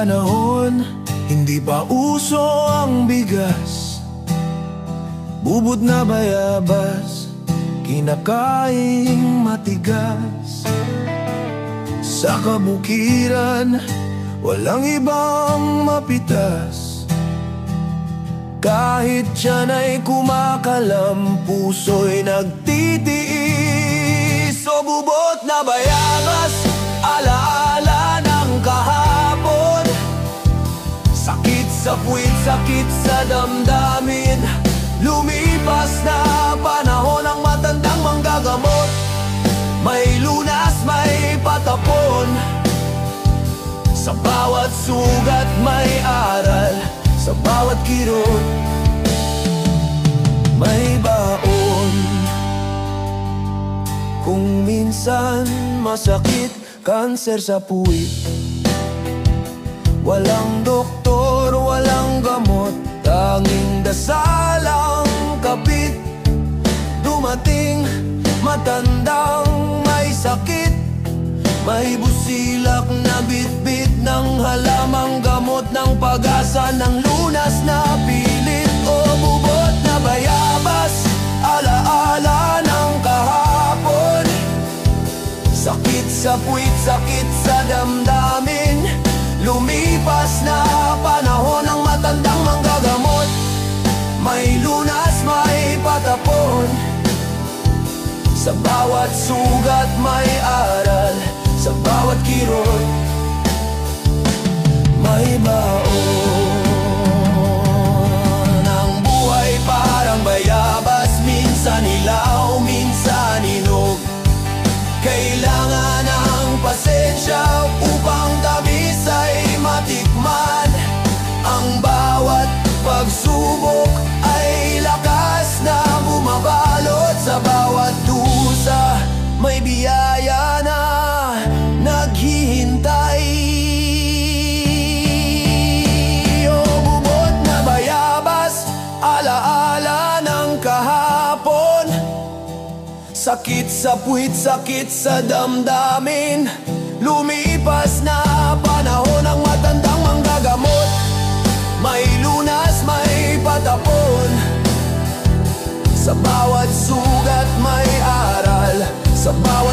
panahon, hindi pa uso ang bigas. Bubod na bayabas, kinakaing matigas. Sa kabukiran, walang ibang mapitas. Kahit tiyan ay kumakalam, puso'y nagtitiis. O bubot na bayabas, alaala ng kahapon. Sakit sa puwit, sakit sa damdamin. Lumipas na panahon ang matandang manggagamot. May lunas, may patapon. Sa bawat sugat may aral, sa bawat kirot may baon. Kung minsan masakit, kanser sa puwit, walang doktor, walang gamot, tanging dasalang kapit. Dumating matandang may sakit, may busilak na bitbit ng halamang gamot, ng pag-asa ng lunas na pilit. O bubot na bayabas, alaala ng kahapon. Sakit sa puwit, sakit sa damdamin. Lumipas na panahon ang matandang manggagamot. May lunas, may patapon. Sa bawat sugat may aral, sa bawat kirot may baon. Ang buhay parang bayabas, minsan ilaw, minsan hinog. Kailangan ng pasensya upang tamis ay matikman. Ang bawat pagsubok ay lakas na bumabalot. Sa bawat dusa may biyaya na naghihintay. O bubot na bayabas, alaala ng kahapon. Sakit sa puwit, sakit sa damdamin. Lumipas na panahon ang matandang manggagamot. May lunas, may patapon. Sa bawat sugat may aral, sa bawat